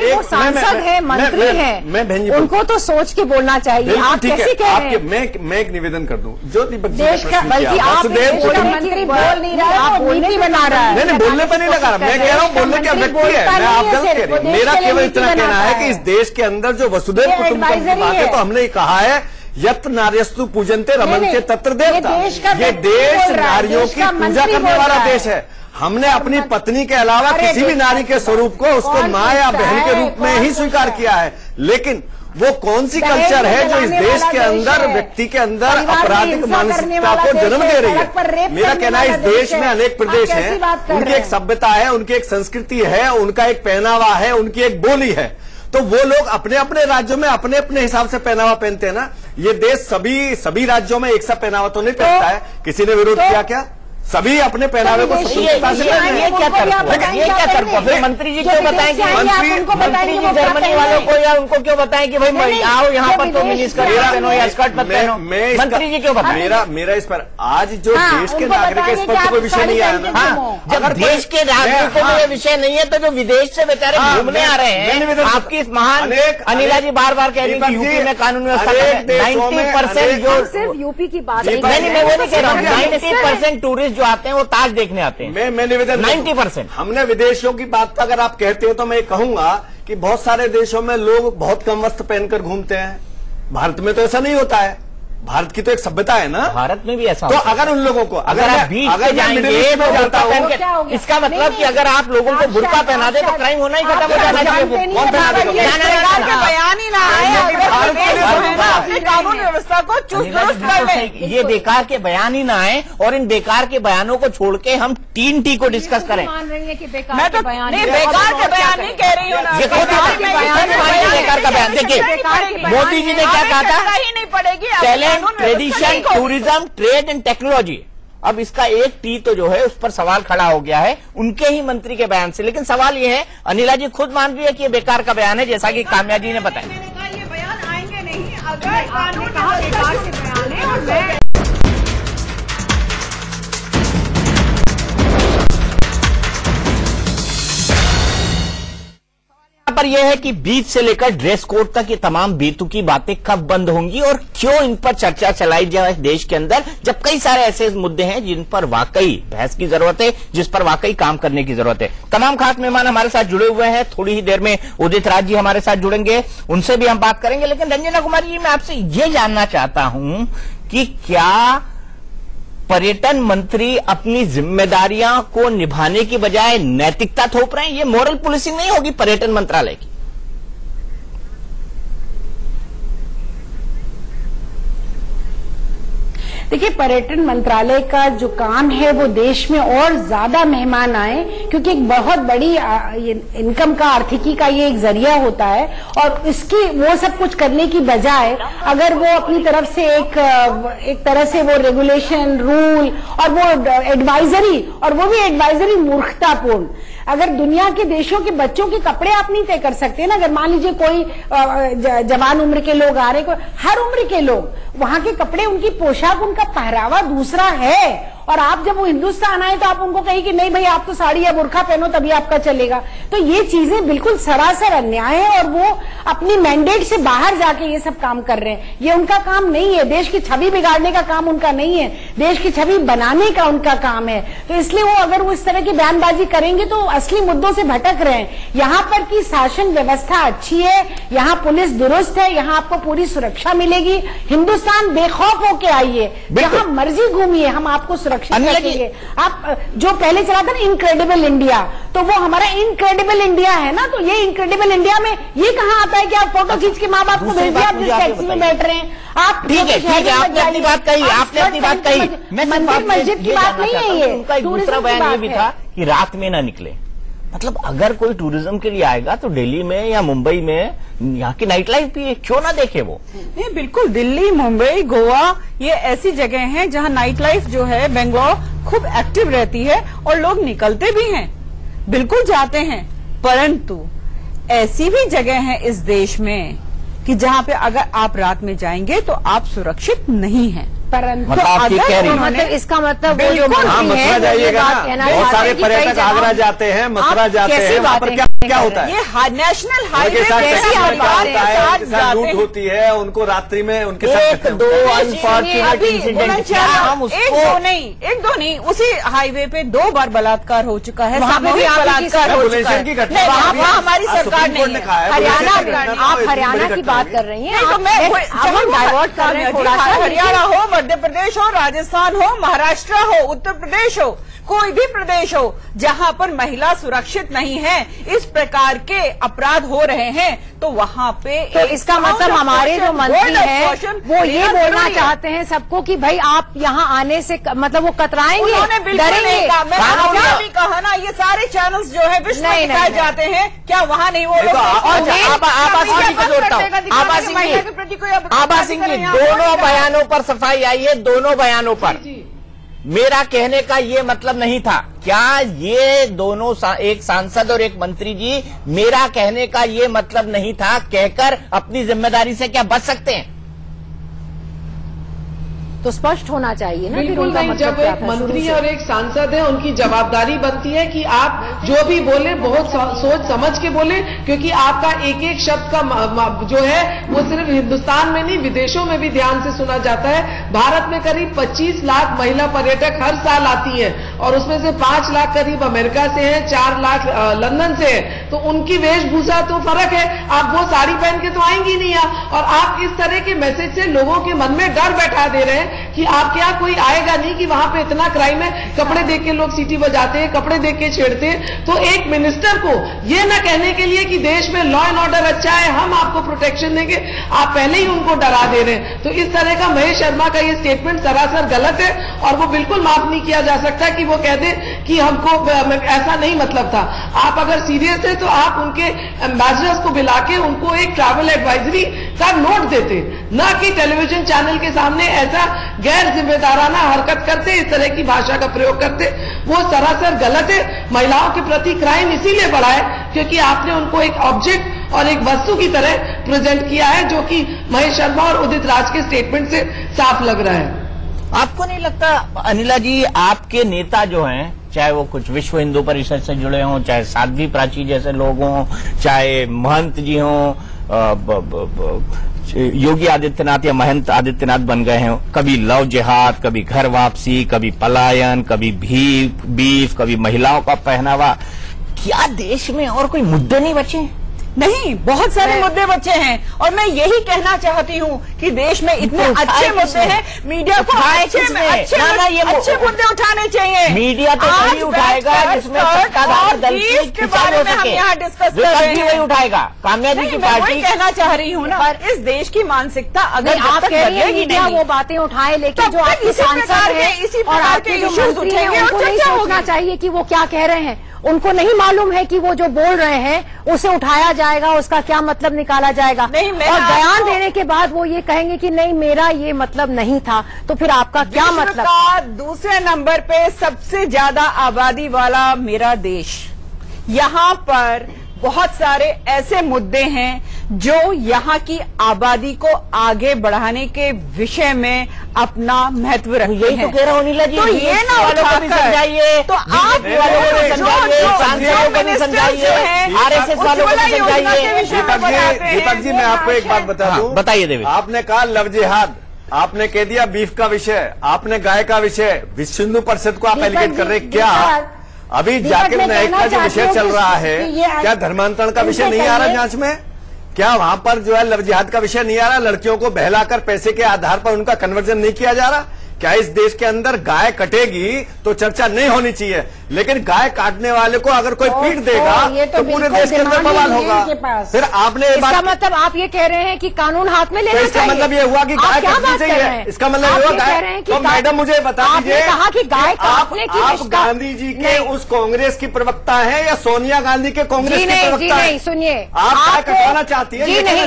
वो सांसद है, मंत्री है, उनको तो सोच के बोलना चाहिए। आप कैसे कह रहे हैं? मैं एक निवेदन कर दूं, जो दीपक जी देश का, बल्कि आप मंत्री बोल नहीं रहा है, आप नीति बना रहा है। नहीं, बोलने पर नहीं लगा रहा, मैं कह रहा हूँ बोलने की अभिव्यक्ति है। मैं आप गलत कह रही हूँ। मेरा केवल इतना कहना है कि इस देश के अंदर जो वसुधैव कुटुंबकम की बात है, तो हमने कहा है यत नार्यस्तु पूजनते रमन्ते तत्र देवता। ये देश नारियों की पूजा करने वाला देश है। हमने अपनी पत्नी के अलावा किसी भी नारी के स्वरूप को उसको माँ या बहन के रूप में ही स्वीकार किया है। लेकिन वो कौन सी कल्चर है जो इस देश के अंदर व्यक्ति के अंदर आपराधिक मानसिकता को जन्म दे रही है? मेरा कहना है इस देश में अनेक प्रदेश हैं, उनकी एक सभ्यता है, उनकी एक संस्कृति है, उनका एक पहनावा है, उनकी एक बोली है। तो वो लोग अपने अपने राज्यों में अपने अपने हिसाब से पहनावा पहनते हैं ना। ये देश सभी राज्यों में एक सा पहनावा तो नहीं पहनता है। किसी ने विरोध किया क्या? सभी अपने पहनावे को ये क्या तर्क हुआ? फिर मंत्री जी क्यों बताएं कि मंत्री जी जर्मनी वालों को या उनको क्यों बताएं कि भाई आओ यहाँ पर तो मिनी स्कर्ट पहनो या स्कर्ट मत पहनो? मंत्री जी क्यों बताएं? मेरा इस पर आज जो देश के नागरिक है इस पर तो कोई विषय नहीं आया ना। जब देश के नागरिकों में ये विषय नहीं है तो जो विदेश से बेचारे घूमने आ रहे हैं, आपकी इस महान अनिला जी बार बार कह रही है कि यूपी में कानून व्यवस्था 90% जो सिर्फ यूपी की बात नहीं, मैं वो नहीं कह रहा हूँ। 90% टूरिस्ट जो आते हैं वो ताज देखने आते हैं। मैं निवेदन 90%। हमने विदेशों की बात अगर आप कहते हो तो मैं कहूंगा कि बहुत सारे देशों में लोग बहुत कम वस्त्र पहनकर घूमते हैं। भारत में तो ऐसा नहीं होता है। भारत की तो एक सभ्यता है ना। भारत में भी ऐसा तो अगर उन लोगों को अगर आप बीच पे जाएंगे बुर्का पहन के, इसका मतलब कि अगर आप लोगों को बुर्का पहना दे तो क्राइम होना ही खत्म हो जाना चाहिए। बयान ही ना आए, अपनी कानून व्यवस्था को चुस्त दुरुस्त कर लें। ये बेकार के बयान ही ना आए और इन बेकार के बयानों को छोड़ के हम 3T को डिस्कस करें। मैं तो नहीं बेकार के बयान नहीं कह रही हूँ ना, बेकार का बयान। देखिए मोदी जी ने क्या कहा था, ही नहीं पड़ेगी talent, tradition, tourism, trade and technology. अब इसका एक टी तो जो है उस पर सवाल खड़ा हो गया है उनके ही मंत्री के बयान से। लेकिन सवाल ये है, अनिला जी खुद मान रही है कि ये बेकार का बयान है, जैसा कि काम्या जी ने बताया। ये बयान आएंगे नहीं अगर कानून बेकार के बयान है। और पर यह है कि बीच से लेकर ड्रेस कोड तक ये तमाम बेतुकी बातें कब बंद होंगी और क्यों इन पर चर्चा चलाई जाए देश के अंदर, जब कई सारे ऐसे मुद्दे हैं जिन पर वाकई बहस की जरूरत है, जिस पर वाकई काम करने की जरूरत है। तमाम खास मेहमान हमारे साथ जुड़े हुए हैं। थोड़ी ही देर में उदित राज जी हमारे साथ जुड़ेंगे, उनसे भी हम बात करेंगे। लेकिन रंजना कुमारी जी, मैं आपसे ये जानना चाहता हूं कि क्या पर्यटन मंत्री अपनी जिम्मेदारियां को निभाने की बजाय नैतिकता थोप रहे हैं? ये मॉरल पुलिसिंग नहीं होगी पर्यटन मंत्रालय की? देखिए, पर्यटन मंत्रालय का जो काम है वो देश में और ज्यादा मेहमान आए, क्योंकि एक बहुत बड़ी इनकम का, आर्थिकी का ये एक जरिया होता है। और इसकी वो सब कुछ करने की बजाय अगर वो अपनी तरफ से एक तरह से वो रेगुलेशन, रूल और वो एडवाइजरी, और वो भी एडवाइजरी मूर्खतापूर्ण, अगर दुनिया के देशों के बच्चों के कपड़े आप नहीं तय कर सकते ना। अगर मान लीजिए कोई जवान उम्र के लोग आ रहे, हर उम्र के लोग, वहां के कपड़े, उनकी पोशाक, उनका पहरावा दूसरा है। और आप जब वो हिंदुस्तान आए तो आप उनको कही कि नहीं भाई आप तो साड़ी या बुर्खा पहनो तभी आपका चलेगा। तो ये चीजें बिल्कुल सरासर अन्याय है और वो अपनी मैंडेट से बाहर जाके ये सब काम कर रहे हैं। ये उनका काम नहीं है। देश की छवि बिगाड़ने का काम उनका नहीं है, देश की छवि बनाने का उनका काम है। तो इसलिए वो अगर वो इस तरह की बयानबाजी करेंगे तो असली मुद्दों से भटक रहे हैं। यहाँ पर की शासन व्यवस्था अच्छी है, यहाँ पुलिस दुरुस्त है, यहाँ आपको पूरी सुरक्षा मिलेगी। हिंदुस्तान बेखौफ होके आइए, जहां मर्जी घूमिए, हम आपको सुरक्षित रखेंगे। आप जो पहले चला था ना इनक्रेडिबल इंडिया, तो वो हमारा इनक्रेडिबल इंडिया है ना। तो ये इनक्रेडिबल इंडिया में ये कहाँ आता है कि आप फोटो खींच के माँ बाप को भेज दिए, आप जिस टैक्सी में बैठ रहे हैं आप। ठीक है, आपने अपनी बात कही, आपने अपनी बात कही। मंदिर मस्जिद की बात नहीं है ये। उनका एक दूसरा बयान ये भी था कि रात में ना निकले। मतलब अगर कोई टूरिज्म के लिए आएगा तो दिल्ली में या मुंबई में यहाँ की नाइट लाइफ भी क्यों ना देखे वो? नहीं, बिल्कुल। दिल्ली, मुंबई, गोवा ये ऐसी जगह हैं जहाँ नाइट लाइफ जो है, बेंगलोर खूब एक्टिव रहती है और लोग निकलते भी हैं, बिल्कुल जाते हैं। परंतु ऐसी भी जगह है इस देश में कि जहाँ पे अगर आप रात में जाएंगे तो आप सुरक्षित नहीं हैं। परंतु मतलब इसका मतलब वो जो मथुरा जाइएगा ना, बहुत सारे पर्यटक आगरा जाते हैं, मथुरा जाते हैं, वहाँ पर क्या होता है? ये नेशनल हाईवे लूट होती है, उनको रात्रि में उनके साथ दो अनफॉर्चुनेट इंसिडेंट, एक दो नहीं, उसी हाईवे पे 2 बार बलात्कार हो चुका है, सामूहिक बलात्कार हो चुका है। वहाँ हमारी सरकार ने हरियाणा, आप हरियाणा की बात कर रही हैं, डाइवर्ट कर रहे हैं थोड़ा सा। हरियाणा हो, मध्य प्रदेश हो, राजस्थान हो, महाराष्ट्र हो, उत्तर प्रदेश हो, कोई भी प्रदेश हो जहां पर महिला सुरक्षित नहीं है, इस प्रकार के अपराध हो रहे हैं, तो वहां पे तो इसका मतलब हमारे जो मंत्री हैं वो ये बोलना चाहते हैं सबको कि भाई आप यहाँ आने से मतलब वो कतराएंगे, डरेंगे। मैंने भी कहा ना, ये सारे चैनल्स जो है विश्व में दिखाए जाते हैं, क्या वहाँ नहीं वो लोग? आभा सिंह जी, दोनों बयानों पर सफाई आई है, दोनों बयानों पर मेरा कहने का ये मतलब नहीं था। क्या ये दोनों एक सांसद और एक मंत्री जी मेरा कहने का ये मतलब नहीं था कहकर अपनी जिम्मेदारी से क्या बच सकते हैं? तो स्पष्ट होना चाहिए ना। बिल्कुल नहीं, जब एक मंत्री और एक सांसद है उनकी जवाबदारी बनती है कि आप जो भी बोले बहुत सोच समझ के बोले, क्योंकि आपका एक एक शब्द का जो है वो सिर्फ हिंदुस्तान में नहीं विदेशों में भी ध्यान से सुना जाता है। भारत में करीब 25 लाख महिला पर्यटक हर साल आती है और उसमें से 5 लाख करीब अमेरिका से है, 4 लाख लंदन से है। तो उनकी वेशभूषा तो फर्क है, आप वो साड़ी पहन के तो आएंगी नहीं। और आप इस तरह के मैसेज से लोगों के मन में डर बैठा दे रहे हैं कि आपके यहाँ कोई आएगा नहीं, कि वहां पे इतना क्राइम है, कपड़े देख के लोग सीटी बजाते हैं, कपड़े देख के छेड़ते हैं। तो एक मिनिस्टर को ये ना कहने के लिए कि देश में लॉ एंड ऑर्डर अच्छा है, हम आपको प्रोटेक्शन देंगे, आप पहले ही उनको डरा दे रहे हैं। तो इस तरह का महेश शर्मा का ये स्टेटमेंट सरासर गलत है और वो बिल्कुल माफ नहीं किया जा सकता कि वो कह दे कि हमको ऐसा नहीं मतलब था। आप अगर सीरियस है तो आप उनके एम्बेसडर्स को बुला के उनको एक ट्रैवल एडवाइजरी का नोट देते, ना कि टेलीविजन चैनल के सामने ऐसा गैर जिम्मेदाराना हरकत करते, इस तरह की भाषा का प्रयोग करते। वो सरासर गलत है। महिलाओं के प्रति क्राइम इसीलिए बढ़ा है क्योंकि आपने उनको एक ऑब्जेक्ट और एक वस्तु की तरह प्रेजेंट किया है, जो कि महेश शर्मा और उदित राज के स्टेटमेंट से साफ लग रहा है। आपको नहीं लगता अनिला जी, आपके नेता जो हैं, चाहे वो कुछ विश्व हिंदू परिषद से जुड़े हों, चाहे साध्वी प्राची जैसे लोग हों, चाहे महंत जी हों, योगी आदित्यनाथ या महंत आदित्यनाथ बन गए हैं, कभी लव जिहाद, कभी घर वापसी, कभी पलायन, कभी बीफ, कभी महिलाओं का पहनावा, क्या देश में और कोई मुद्दे नहीं बचे? नहीं, बहुत सारे मुद्दे बचे हैं और मैं यही कहना चाहती हूँ कि देश में इतने अच्छे मुद्दे हैं, मीडिया को अच्छे मुद्दे उठाने चाहिए। मीडिया तो वही उठाएगा जिसमें सत्ताधारी दल के बारे में हम यहाँ डिस्कस कर रहे हैं, वही उठाएगा। कामयाबी की पार्टी कहना चाह रही हूँ ना, पर इस देश की मानसिकता अगर आप कह रही हैं मीडिया वो बातें उठाए, लेकिन जो आपके सांसद हैं इसी और आपके जो मंत्री हैं उनको नहीं सोचना चाहिए कि वो क्या कह रहे हैं। उनको नहीं मालूम है कि वो जो बोल रहे हैं उसे उठाया जाएगा, उसका क्या मतलब निकाला जाएगा। नहीं, और बयान देने के बाद वो ये कहेंगे कि नहीं मेरा ये मतलब नहीं था, तो फिर आपका क्या मतलब? दूसरे नंबर पे सबसे ज्यादा आबादी वाला मेरा देश, यहाँ पर बहुत सारे ऐसे मुद्दे हैं जो यहाँ की आबादी को आगे बढ़ाने के विषय में अपना महत्व रखते हैं। यही तो कह रहा हूँ नीला जी, तो ये ना उठाकर समझाइए, तो आप आरएसएस वालों को समझाइए। दीपक जी मैं आपको एक बात बता दूं। बताइए देवी। आपने कहा लव जिहाद, आपने कह दिया बीफ का विषय, आपने गाय का विषय, विश्व हिंदू परिषद को आप एलिगेट कर रहे, क्या अभी जाकिर नाइक का जो विषय चल रहा है, क्या धर्मांतरण का विषय नहीं आ रहा जांच में? क्या वहां पर जो है लव जिहाद का विषय नहीं आ रहा? लड़कियों को बहलाकर पैसे के आधार पर उनका कन्वर्जन नहीं किया जा रहा? क्या इस देश के अंदर गाय कटेगी तो चर्चा नहीं होनी चाहिए, लेकिन गाय काटने वाले को अगर कोई पीट देगा तो पूरे देश के अंदर बवाल होगा। फिर आपने इसका मतलब आप ये कह रहे हैं कि कानून हाथ में लेना चाहिए? इसका मतलब ये हुआ कि गाय काटनी चाहिए? इसका मतलब ये हुआ गाय? तो मैडम मुझे बता दीजिए, कहा कि गाय काटने की आप गांधी जी के उस कांग्रेस की प्रवक्ता है या सोनिया गांधी के कांग्रेस की प्रवक्ता है? सुनिए, आप गाय कटवाना चाहती है? जी नहीं,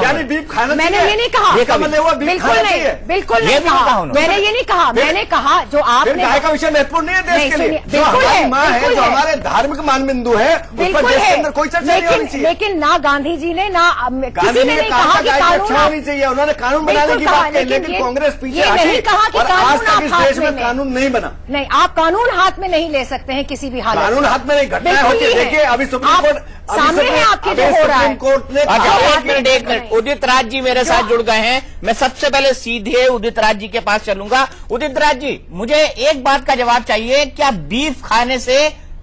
यानी बीफ खाना चाहिए? मैंने ये नहीं कहा। इसका मतलब वो बीफ खाना चाहिए? बिल्कुल नहीं कहा मैंने, ये नहीं कहा। मैंने कहा जो आपने गाय का विषय महत्वपूर्ण नहीं है देश के लिए, जो हमारी माँ है, जो हमारे धार्मिक मान बिंदु है, उस पर देश के अंदर कोई चर्चा नहीं होनी चाहिए। लेकिन ना गांधी जी ने ना गांधी जी ने कहा कि कानून अच्छा होनी चाहिए, उन्होंने कानून बनाने की बात कही, लेकिन कांग्रेस पीछे हटी और आज तक इस देश में कानून नहीं बना। नहीं, आप कानून हाथ में नहीं ले सकते हैं किसी भी हालत। कानून हाथ में नहीं, घटनाएं होती है। देखिए अभी सुप्रीम कोर्ट सामने है आपके, जो हो रहा है। कोर्ट ने एक मिनट उदित राज जी मेरे साथ जुड़ गए हैं। मैं सबसे पहले सीधे उदित राज जी के पास चलूंगा। उदित राज जी, मुझे एक बात का जवाब चाहिए, क्या बीफ खाने से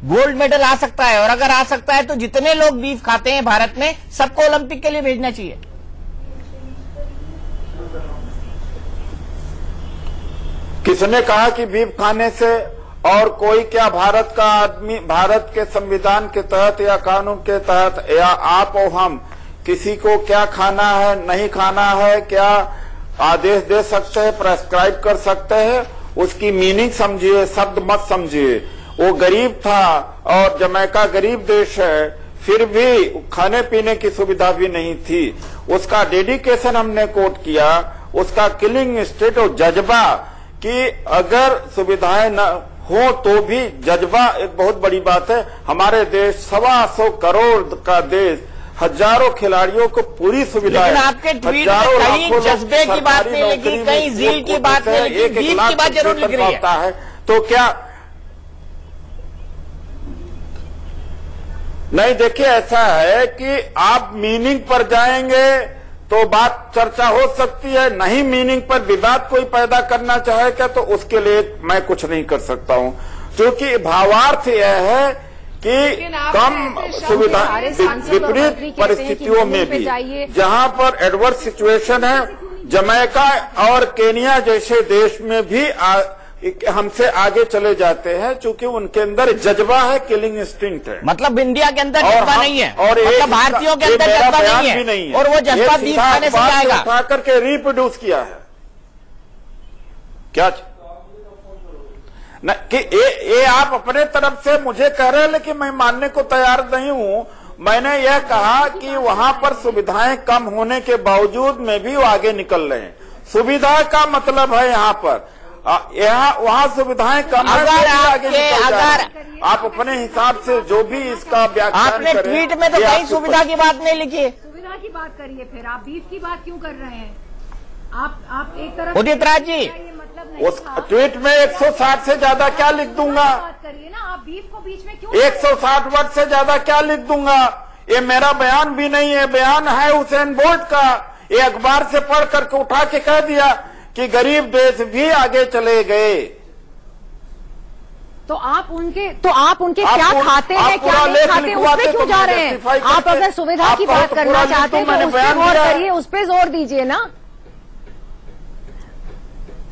गोल्ड मेडल आ सकता है? और अगर आ सकता है तो जितने लोग बीफ खाते हैं भारत में, सबको ओलंपिक के लिए भेजना चाहिए। किसने कहा कि बीफ खाने से और कोई क्या भारत का आदमी भारत के संविधान के तहत या कानून के तहत या आप और हम किसी को क्या खाना है नहीं खाना है क्या आदेश दे सकते हैं, प्रेस्क्राइब कर सकते हैं? उसकी मीनिंग समझिए, शब्द मत समझिए। वो गरीब था और जमैका गरीब देश है, फिर भी खाने पीने की सुविधा भी नहीं थी। उसका डेडिकेशन हमने कोट किया, उसका किलिंग स्टेट और जज्बा कि अगर सुविधाएं न हो तो भी जज्बा एक बहुत बड़ी बात है। हमारे देश 125 करोड़ का देश, हजारों खिलाड़ियों को पूरी सुविधाएं, लेकिन आपके ट्वीट में कहीं जज्बे की बात नहीं लिखी, कहीं जील की बात नहीं लिखी, बीफ की बात जरूर लिख रही है। तो क्या नहीं, देखिए ऐसा है कि आप मीनिंग पर जाएंगे तो बात चर्चा हो सकती है, नहीं मीनिंग पर विवाद कोई पैदा करना चाहेगा तो उसके लिए मैं कुछ नहीं कर सकता हूं, क्योंकि भावार्थ यह है कि कम सुविधा विपरीत परिस्थितियों में भी जहां पर एडवर्स सिचुएशन है, जमैका और केनिया जैसे देश में भी हमसे आगे चले जाते हैं, क्योंकि उनके अंदर जज्बा है, किलिंग इंस्टिंक्ट है। मतलब इंडिया के अंदर जज्बा नहीं है, और मतलब भारतीयों के अंदर जज्बा नहीं है, और वो जज्बा बीफ खाने से आएगा। उठा करके रिप्रोड्यूस किया है क्या न, कि ये आप अपने तरफ से मुझे कह रहे हैं, लेकिन मैं मानने को तैयार नहीं हूं। मैंने यह कहा कि वहां पर सुविधाएं कम होने के बावजूद में भी वो आगे निकल रहे हैं। सुविधा का मतलब है यहाँ पर वहाँ सुविधाएं कम है, अगर आप अपने हिसाब से जो भी इसका व्याख्यान आपने ट्वीट में तो कहीं सुविधा की बात नहीं लिखी। सुविधा की बात करिए, फिर आप बीफ की बात क्यों कर रहे हैं? आप एक तरफ उदित राज जी उस ट्वीट में 160 से ज्यादा क्या लिख दूंगा? बात करिए ना, आप बीफ को बीच में क्यों? 160 वर्ड से ज्यादा क्या लिख दूंगा? ये मेरा बयान भी नहीं है, बयान है हुसैन बोल्ट का। ये अखबार से पढ़ करके उठा के कह दिया कि गरीब देश भी आगे चले गए। तो आप उनके क्या खाते हैं, क्या नहीं खाते, उस पे क्यों जा रहे हैं? आप अगर सुविधा की बात करना चाहते हैं तो उस पर गौर करिए, उस पे जोर दीजिए ना,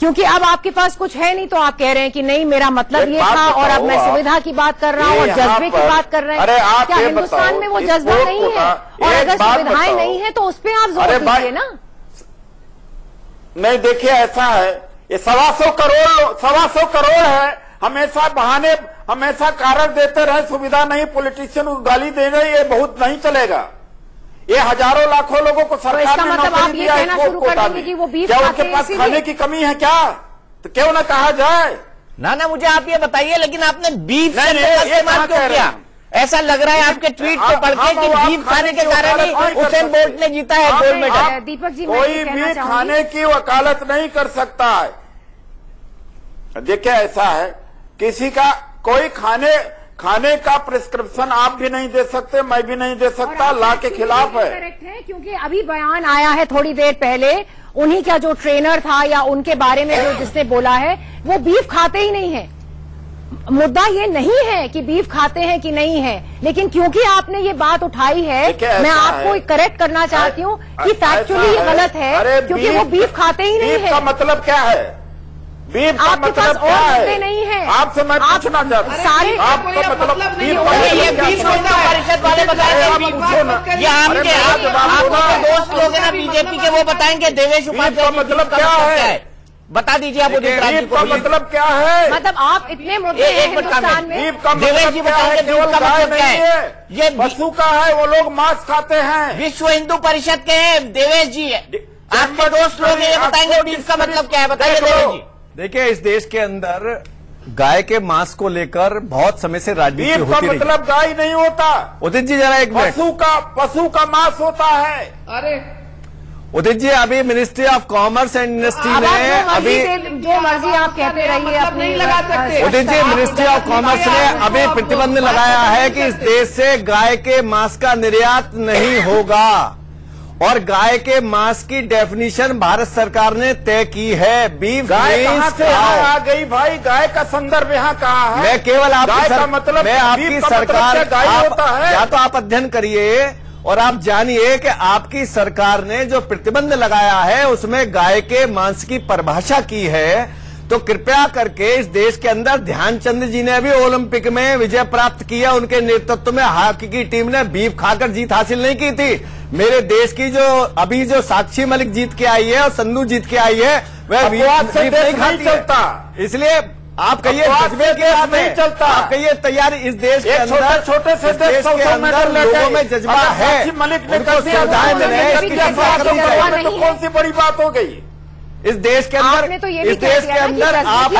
क्योंकि अब आपके पास कुछ है नहीं तो आप कह रहे हैं कि नहीं मेरा मतलब ये था और अब मैं सुविधा की बात कर रहा हूँ और जज्बे की बात कर रहे हैं। क्या हिंदुस्तान में वो जज्बा नहीं है? और अगर सुविधाएं नहीं है तो उस पर आप जोर दीजिए ना। नहीं, देखिए ऐसा है, ये 125 करोड़ है। हमेशा बहाने, हमेशा कारण देते रहे, सुविधा नहीं, पॉलिटिशियन को गाली दे रहे, ये बहुत नहीं चलेगा। ये हजारों लाखों लोगों को सरकार ने नौकरी दिया है कोटा में, क्या उनके पास खाने की कमी है क्या? तो क्यों ना कहा जाए ना मुझे आप ये बताइए, लेकिन आपने बीफ इस्तेमाल क्यों किया? ऐसा लग रहा है आपके ट्वीट को पढ़ के कि बीफ खाने के कारण ही हुसैन बोल्ट ने जीता है गोल्ड मेडल। दीपक जी, कोई भी खाने की वकालत नहीं कर सकता है। देखिए ऐसा है, किसी का कोई खाने का प्रिस्क्रिप्शन आप भी नहीं दे सकते, मैं भी नहीं दे सकता, लॉ के खिलाफ है। करेक्ट है, क्योंकि अभी बयान आया है थोड़ी देर पहले, उन्हीं का जो ट्रेनर था या उनके बारे में जो जिसने बोला है वो बीफ खाते ही नहीं है। मुद्दा ये नहीं है कि बीफ खाते हैं कि नहीं है, लेकिन क्योंकि आपने ये बात उठाई है, मैं आपको करेक्ट करना चाहती हूँ कि फैक्चुअली ये गलत है, क्योंकि वो बीफ खाते ही नहीं है। का मतलब क्या है? बीफ का मतलब क्या है? नहीं है आपसे मैं पूछना चाहता हूँ, सारे आपका मतलब ये बीफ परिषद वाले बताएंगे, ये आपके दोस्त लोग हैं ना बीजेपी के, वो बताएंगे देवेश उपाध्याय का मतलब क्या है? बता दीजिए आप। बीफ का मतलब क्या है? मतलब आप इतने मुद्दे हिंदुस्तान में, बीफ का मतलब क्या है? केवल गाय नहीं है, ये पशु का है, वो लोग मांस खाते हैं। विश्व हिंदू परिषद के हैं देवेश जी, आपके दोस्त लोग ये बताएंगे बीफ का मतलब क्या है, बताइए देवेश जी। देखिए, इस देश के अंदर गाय के मांस को लेकर बहुत समय से राजनीति होती रही। बीफ का मतलब गाय नहीं होता उदित जी, जरा एक मिनट। पशु का मांस होता है। अरे उदित जी, अभी ministry of commerce and industry ने अभी जो मर्जी आप कहते रहिए, आप नहीं लगा सकते। Udit ji, ministry of commerce ने अभी प्रतिबंध लगाया है कि इस देश से गाय के मांस का निर्यात नहीं होगा, और गाय के मांस की डेफिनेशन भारत सरकार ने तय की है। बीफ गाय कहाँ से आ गई भाई? गाय का संदर्भ यहाँ कहाँ है? मैं केवल आपकी मतलब मैं आपकी सरकार गाय होता है। या तो आप अध्ययन करिए और आप जानिए कि आपकी सरकार ने जो प्रतिबंध लगाया है उसमें गाय के मांस की परिभाषा की है। तो कृपया करके इस देश के अंदर ध्यानचंद जी ने भी ओलंपिक में विजय प्राप्त किया, उनके नेतृत्व में हॉकी की टीम ने बीफ खाकर जीत हासिल नहीं की थी। मेरे देश की जो साक्षी मलिक जीत के आई है और संधू जीत के आई है, वह बीफ नहीं खाती चलता। इसलिए आप कहिए जज्बे के साथ नहीं चलता, आप कहिए तैयारी इस देश के अंदर, छोटे से देश के अंदर लोगों में जज्बा है, मलिक ने उनको सुविधाएं मिले, इसकी तो कौन सी बड़ी बात हो गई? इस देश के अंदर, आपने तो ये भी इस देश के अंदर आप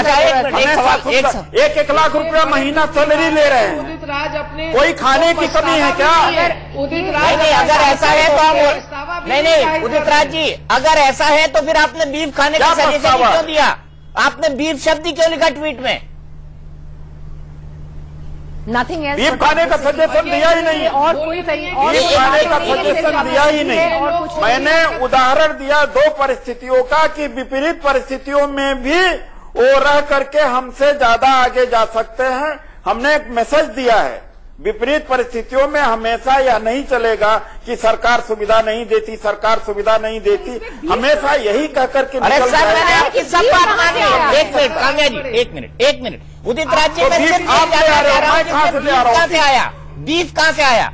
एक लाख रुपया महीना सैलरी ले रहे हैं। उदित राज अपने कोई खाने की कमी है क्या? उदित राज नहीं, अगर ऐसा है तो आप नहीं उदित राज जी, अगर ऐसा है तो फिर आपने बीफ खाने का सजेशन क्यों दिया? आपने बीफ शब्द ही क्यों लिखा ट्वीट में? Nothing else. बीफ खाने का सजेशन दिया ही नहीं, और कोई बीफ खाने का सजेशन दिया ही नहीं। मैंने उदाहरण दिया दो परिस्थितियों का कि विपरीत परिस्थितियों में भी वो रह करके हमसे ज्यादा आगे जा सकते हैं। हमने एक मैसेज दिया है, विपरीत परिस्थितियों में हमेशा यह नहीं चलेगा कि सरकार सुविधा नहीं देती, सरकार सुविधा नहीं देती, हमेशा यही कहकर के अरे सर, मैंने आपकी सब बात मानी। एक मिनट काम्या जी, एक मिनट उदित राज जी, मैं सिर्फ आप ले आ रहे हो, मैं कहां से ले आ रहा हूं? कहां से आया बीफ? कहां से आया?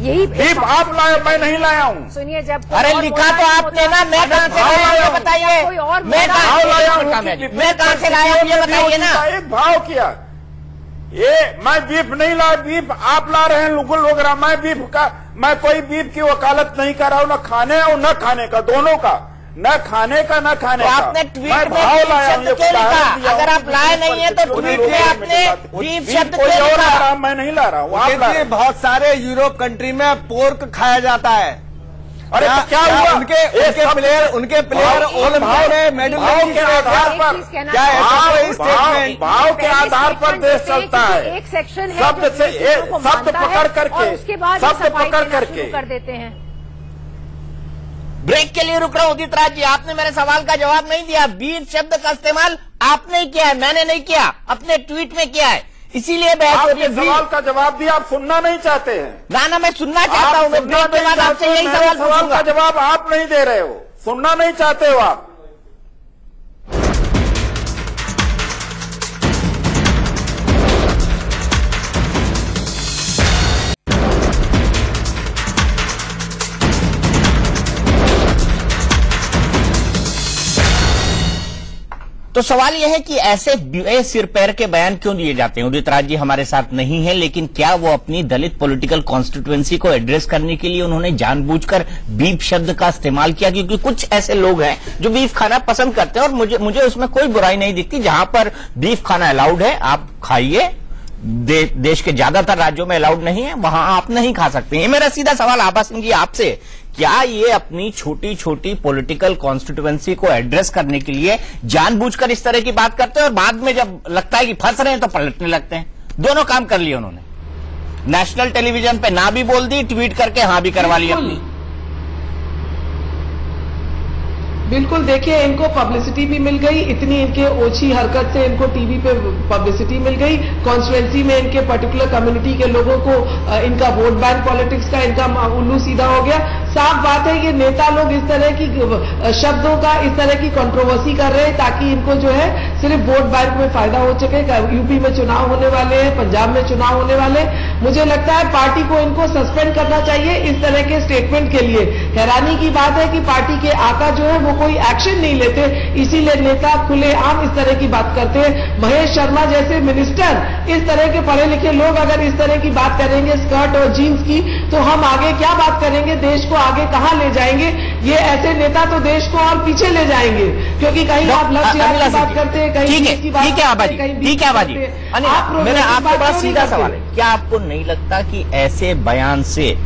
यही बीफ आप लाए, मैं नहीं लाया हूं। सुनिए, जब अरे लिखा तो आपने ना, मैं कहां से लाया ये बताइए। मैं कहां से लाया हूं? मैं कहां से लाया हूं ये बताइए ना। एक भाव किया, ये मैं बीफ नहीं ला, बीफ आप ला रहे हैं लोग। मैं कोई बीफ की वकालत नहीं कर रहा हूं, न खाने और न खाने का, दोनों का, न खाने का न खाने का। आपने ट्वीट में बीफ शब्द क्यों लिखा? अगर आप लाए नहीं है तो ट्वीट में आपने बीफ शब्द क्यों लिखा? मैं नहीं ला रहा हूँ। बहुत सारे यूरोप कंट्री में पोर्क खाया जाता है। अरे तो क्या हुआ? उनके प्लेयर ओलंपिक में मेडल के आधार पर, क्या ऐसा कोई स्टेटमेंट? भाव के आधार पर देश चलता है। एक सेक्शन है शब्द से शब्द पकड़ करके, उसके बाद शब्द पकड़ करके कर देते हैं। ब्रेक के लिए रुक रहा हूं उदित राज जी, आपने मेरे सवाल का जवाब नहीं दिया। बीफ शब्द का इस्तेमाल आपने ही किया है, मैंने नहीं किया, अपने ट्वीट में किया है, इसीलिए बहस हो रही है। सवाल का जवाब दिया, आप सुनना नहीं चाहते हैं। ना मैं सुनना चाहता हूं। मैं ब्रेक के बाद आपसे यही सवाल का जवाब आप नहीं दे रहे हो, सुनना नहीं चाहते हो आप। तो सवाल यह है कि ऐसे सिर पैर के बयान क्यों दिए जाते हैं? उदित राज जी हमारे साथ नहीं है, लेकिन क्या वो अपनी दलित पॉलिटिकल कॉन्स्टिट्यूएंसी को एड्रेस करने के लिए उन्होंने जानबूझकर बीफ शब्द का इस्तेमाल किया? क्योंकि कुछ ऐसे लोग हैं जो बीफ खाना पसंद करते हैं और मुझे उसमें कोई बुराई नहीं दिखती। जहां पर बीफ खाना अलाउड है आप खाइए, देश के ज्यादातर राज्यों में अलाउड नहीं है, वहां आप नहीं खा सकते। ये मेरा सीधा सवाल आभा सिंह जी आपसे, क्या ये अपनी छोटी छोटी पॉलिटिकल कॉन्स्टिट्यूएंसी को एड्रेस करने के लिए जानबूझकर इस तरह की बात करते हैं और बाद में जब लगता है कि फंस रहे हैं तो पलटने लगते हैं? दोनों काम कर लिए उन्होंने, नेशनल टेलीविजन पे ना भी बोल दी, ट्वीट करके हाँ भी करवा ली अपनी। बिल्कुल, देखिए इनको पब्लिसिटी भी मिल गई, इतनी इनके ओछी हरकत से इनको टीवी पे पब्लिसिटी मिल गई। कॉन्स्टिट्यूएंसी में इनके पर्टिकुलर कम्युनिटी के लोगों को इनका वोट बैंक पॉलिटिक्स का इनका उल्लू सीधा हो गया। साफ बात है ये नेता लोग इस तरह की शब्दों का, इस तरह की कंट्रोवर्सी कर रहे हैं ताकि इनको जो है सिर्फ वोट बैंक में फायदा हो सके। यूपी में चुनाव होने वाले हैं, पंजाब में चुनाव होने वाले, मुझे लगता है पार्टी को इनको सस्पेंड करना चाहिए इस तरह के स्टेटमेंट के लिए। हैरानी की बात है कि पार्टी के आका जो है वो कोई एक्शन नहीं लेते, इसीलिए नेता खुलेआम इस तरह की बात करते हैं। महेश शर्मा जैसे मिनिस्टर, इस तरह के पढ़े लिखे लोग अगर इस तरह की बात करेंगे स्कर्ट और जीन्स की, तो हम आगे क्या बात करेंगे, देश को आगे कहां ले जाएंगे? ये ऐसे नेता तो देश को और पीछे ले जाएंगे, क्योंकि कहीं आप लक्ष्य की बात करते हैं, कहीं की बात ठीक है आबादी, ठीक है आबादी। मेरा आपके पास सीधा सवाल है, क्या आपको नहीं लगता कि ऐसे बयान से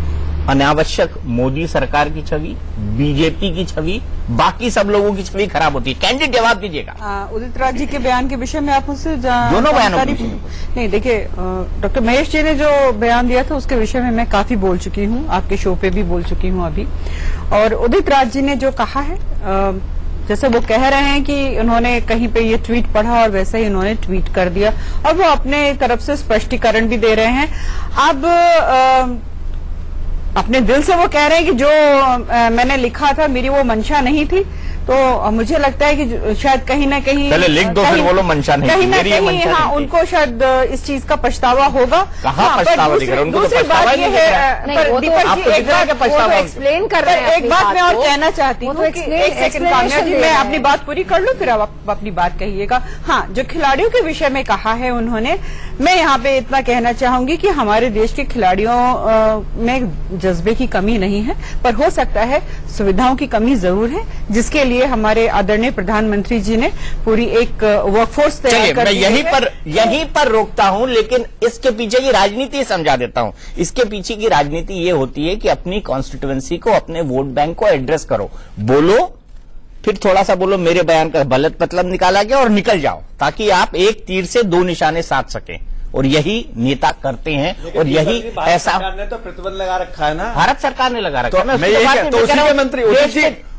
अनावश्यक मोदी सरकार की छवि, बीजेपी की छवि, बाकी सब लोगों की छवि खराब होती है? कैंडिडेट जवाब दीजिएगा। उदित राज जी के बयान के विषय में आप मुझसे दोनों बयानों नहीं, देखिए डॉक्टर महेश जी ने जो बयान दिया था उसके विषय में मैं काफी बोल चुकी हूँ, आपके शो पे भी बोल चुकी हूँ अभी। और उदित राज जी ने जो कहा है, जैसे वो कह रहे हैं कि उन्होंने कहीं पे ये ट्वीट पढ़ा और वैसे ही उन्होंने ट्वीट कर दिया, और वो अपने तरफ से स्पष्टीकरण भी दे रहे हैं। अब अपने दिल से वो कह रहे हैं कि जो मैंने लिखा था मेरी वो मंशा नहीं थी, तो मुझे लगता है कि शायद कहीं ना कहीं पहले लिख दो फिर बोलो मंशा नहीं कहीं ना मेरी ये कहीं मंशा हाँ नहीं उनको शायद इस चीज का पछतावा होगा। कहाँ पछतावा दिख रहा है? उनको तो दूसरी पछतावा बात ही ये नहीं दिख रहा है दीपक जी एक बात एक्सप्लेन कर रहे हैं एक बात मैं और कहना चाहती हूँ कि एक सेकंड काम्या जी मैं अपनी बात पूरी कर लूँ फिर आप अपनी बात कहिएगा। हाँ जो खिलाड़ियों के विषय में कहा है उन्होंने, मैं यहाँ पे इतना कहना चाहूंगी कि हमारे देश के खिलाड़ियों में जज्बे की कमी नहीं है, पर हो सकता है सुविधाओं की कमी जरूर है, जिसके लिए हमारे आदरणीय प्रधानमंत्री जी ने पूरी एक वर्कफोर्स तैयार कर दी है। यहीं पर रोकता हूं, लेकिन इसके पीछे की राजनीति समझा देता हूं। इसके पीछे की राजनीति ये होती है कि अपनी कॉन्स्टिट्यूएंसी को, अपने वोट बैंक को एड्रेस करो, बोलो, फिर थोड़ा सा बोलो, मेरे बयान का गलत मतलब निकाला गया और निकल जाओ, ताकि आप एक तीर से दो निशाने साध सकें। और यही नेता करते हैं और यही ऐसा सरकार ने तो प्रतिबंध लगा रखा है ना, भारत सरकार ने लगा रखा है। मैं यही कहता हूं, उसी के मंत्री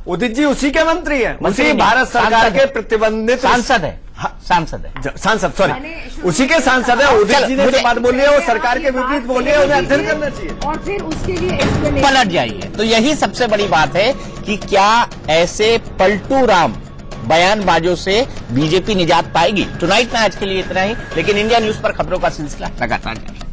उदित जी उसी के मंत्री हैं, उसी भारत सरकार के प्रतिबंधित सांसद है। सांसद है, सांसद सॉरी उसी के सांसद है। उदित जी ने जो बात बोली है वो सरकार के विपरीत बोली है, उन्हें अध्ययन करना चाहिए और फिर उसके लिए पलट जाइए। तो यही सबसे बड़ी बात है कि क्या ऐसे पलटू राम बयानबाजों से बीजेपी निजात पाएगी। टुनाइट में आज के लिए इतना ही, लेकिन इंडिया न्यूज पर खबरों का सिलसिला लगातार जारी।